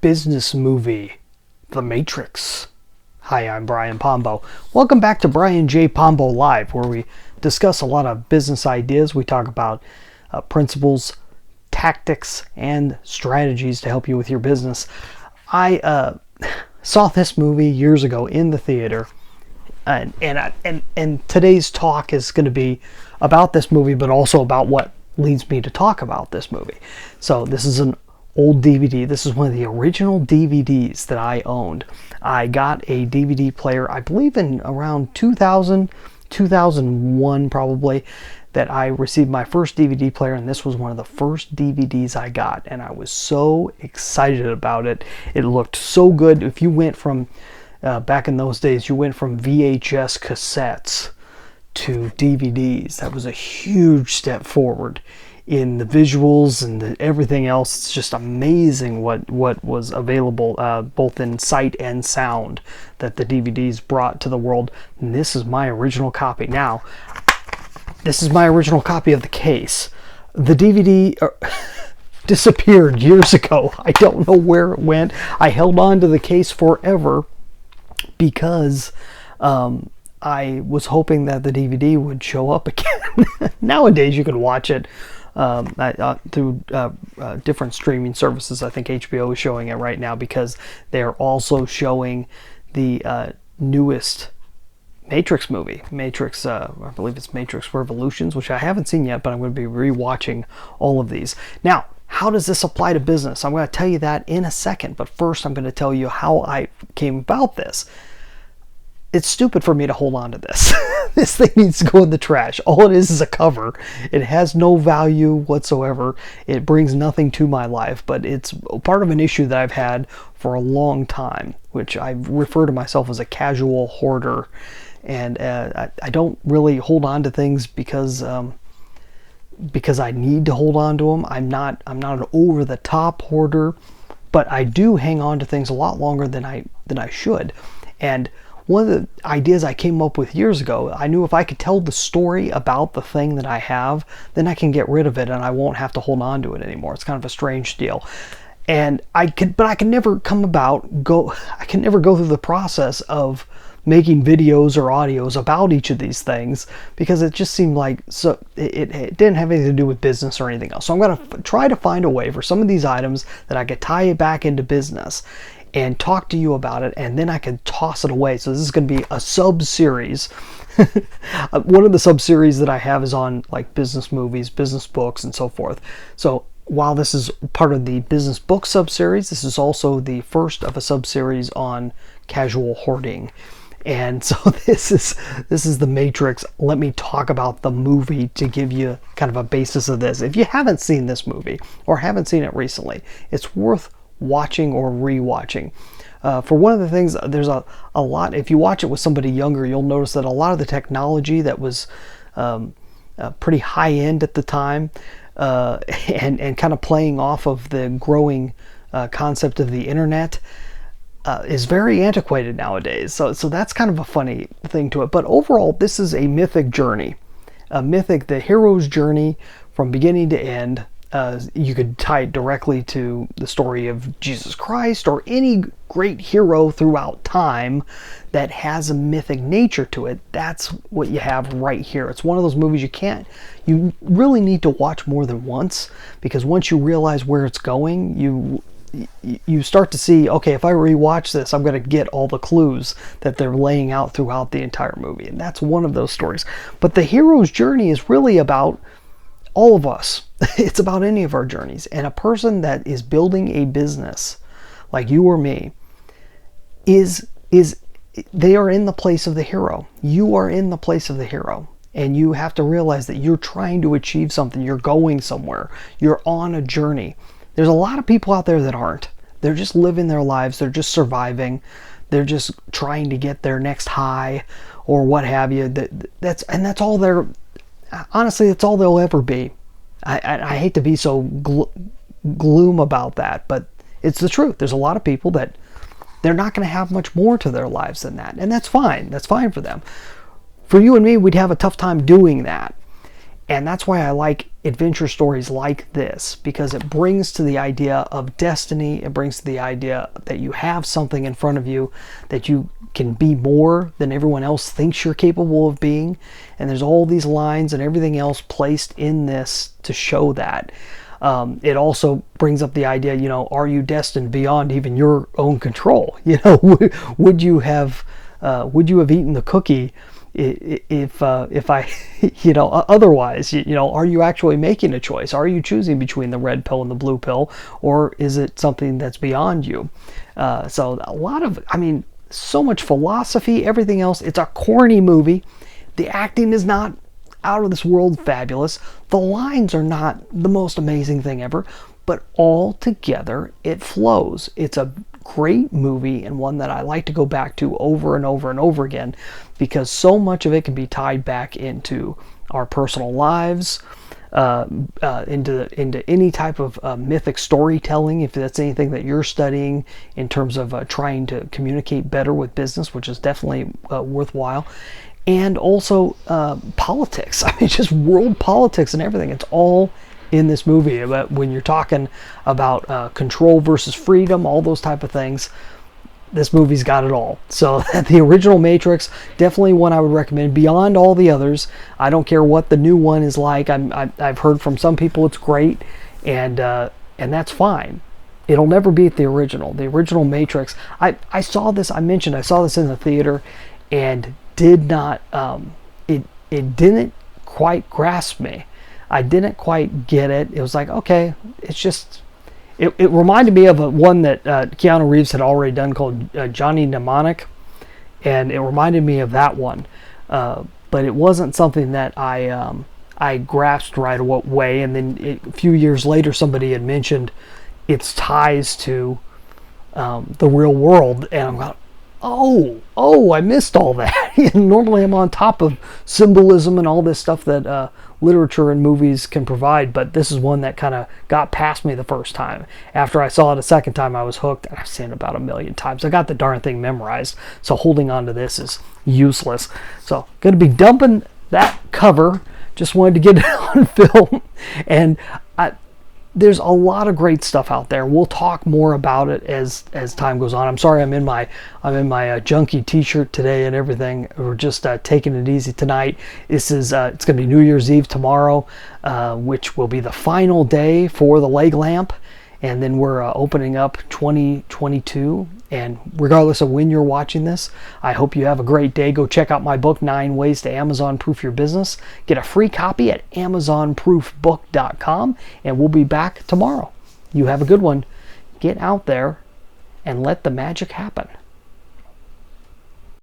business movie, The Matrix. Hi, I'm Brian Pombo. Welcome back to Brian J. Pombo Live, where we discuss a lot of business ideas. We talk about principles, tactics, and strategies to help you with your business. I saw this movie years ago in the theater, and today's talk is going to be about this movie, but also about what leads me to talk about this movie. So this is an old DVD. This is one of the original DVDs that I owned. I got a DVD player, I believe in around 2000, 2001 probably, that I received my first DVD player, and this was one of the first DVDs I got, and I was so excited about it. It looked so good. If you went from, back in those days, you went from VHS cassettes to DVDs. That was a huge step forward in the visuals and everything else. It's just amazing what was available, both in sight and sound, that the DVDs brought to the world. And this is my original copy. Now, this is my original copy of the case. The DVD disappeared years ago. I don't know where it went. I held on to the case forever because I was hoping that the DVD would show up again. Nowadays, you can watch it through different streaming services. I think HBO is showing it right now because they're also showing the newest Matrix movie. Matrix, I believe it's Matrix Revolutions, which I haven't seen yet, but I'm going to be rewatching all of these. Now, how does this apply to business? I'm going to tell you that in a second, but first I'm going to tell you how I came about this. It's stupid for me to hold on to this. This thing needs to go in the trash. All it is a cover. It has no value whatsoever. It brings nothing to my life, but it's part of an issue that I've had for a long time, which I refer to myself as a casual hoarder. And I don't really hold on to things because I need to hold on to them. I'm not an over-the-top hoarder, but I do hang on to things a lot longer than I should. And one of the ideas I came up with years ago, I knew if I could tell the story about the thing that I have, then I can get rid of it and I won't have to hold on to it anymore. It's kind of a strange deal. And I can never I can never go through the process of making videos or audios about each of these things because it just seemed like it didn't have anything to do with business or anything else. So I'm going to try to find a way for some of these items that I could tie it back into business and talk to you about it, and then I can toss it away. So this is going to be a sub-series. One of the sub-series that I have is on like business movies, business books, and so forth. So while this is part of the business book sub-series, this is also the first of a sub-series on casual hoarding. And so this is The Matrix. Let me talk about the movie to give you kind of a basis of this. If you haven't seen this movie or haven't seen it recently, it's worth watching or rewatching. For one of the things, there's a lot, if you watch it with somebody younger, you'll notice that a lot of the technology that was pretty high end at the time and kind of playing off of the growing concept of the internet is very antiquated nowadays. So that's kind of a funny thing to it. But overall, this is a mythic journey. The hero's journey from beginning to end. You could tie it directly to the story of Jesus Christ or any great hero throughout time that has a mythic nature to it. That's what you have right here. It's one of those movies you really need to watch more than once, because once you realize where it's going, you start to see, okay, if I rewatch this, I'm going to get all the clues that they're laying out throughout the entire movie. And that's one of those stories. But the hero's journey is really about all of us. It's about any of our journeys. And a person that is building a business, like you or me, they are in the place of the hero. You are in the place of the hero. And you have to realize that you're trying to achieve something. You're going somewhere. You're on a journey. There's a lot of people out there that aren't. They're just living their lives. They're just surviving. They're just trying to get their next high or what have you. That's all they're... Honestly, that's all they'll ever be. I hate to be so gloom about that, but it's the truth. There's a lot of people that they're not going to have much more to their lives than that, and that's fine. That's fine for them. For you and me, we'd have a tough time doing that. And that's why I like adventure stories like this, because it brings to the idea of destiny. It brings to the idea that you have something in front of you, that you can be more than everyone else thinks you're capable of being. And there's all these lines and everything else placed in this to show that. It also brings up the idea, are you destined beyond even your own control? Would you have eaten the cookie if I, otherwise, are you actually making a choice? Are you choosing between the red pill and the blue pill, or is it something that's beyond you? So a lot of, so much philosophy, everything else. It's a corny movie. The acting is not out of this world fabulous. The lines are not the most amazing thing ever, but all together it flows. It's a great movie, and one that I like to go back to over and over and over again, because so much of it can be tied back into our personal lives, into any type of mythic storytelling, if that's anything that you're studying in terms of trying to communicate better with business, which is definitely worthwhile. And also politics. Just world politics and everything. It's all in this movie. But when you're talking about control versus freedom, all those type of things, this movie's got it all. So the original Matrix, definitely one I would recommend beyond all the others. I don't care what the new one is like. I've heard from some people it's great, and that's fine. It'll never beat the original. The original Matrix. I saw this. I mentioned I saw this in the theater, and did not. It didn't quite grasp me. I didn't quite get it. It was like, okay, it's just. It reminded me of one that Keanu Reeves had already done called Johnny Mnemonic, and it reminded me of that one. But it wasn't something that I grasped right away. And then a few years later, somebody had mentioned its ties to the real world, and I'm like, oh, I missed all that. Normally I'm on top of symbolism and all this stuff that literature and movies can provide, but this is one that kind of got past me the first time. After I saw it a second time, I was hooked, and I've seen it about 1,000,000 times. I got the darn thing memorized, so holding on to this is useless. So, going to be dumping that cover. Just wanted to get it on film, and there's a lot of great stuff out there. We'll talk more about it as time goes on. I'm sorry I'm in my junky t-shirt today and everything. We're just taking it easy tonight. This is it's going to be New Year's Eve tomorrow, which will be the final day for the leg lamp, and then we're opening up 2022. And regardless of when you're watching this, I hope you have a great day. Go check out my book, 9 Ways to Amazon Proof Your Business. Get a free copy at amazonproofbook.com, and we'll be back tomorrow. You have a good one. Get out there and let the magic happen.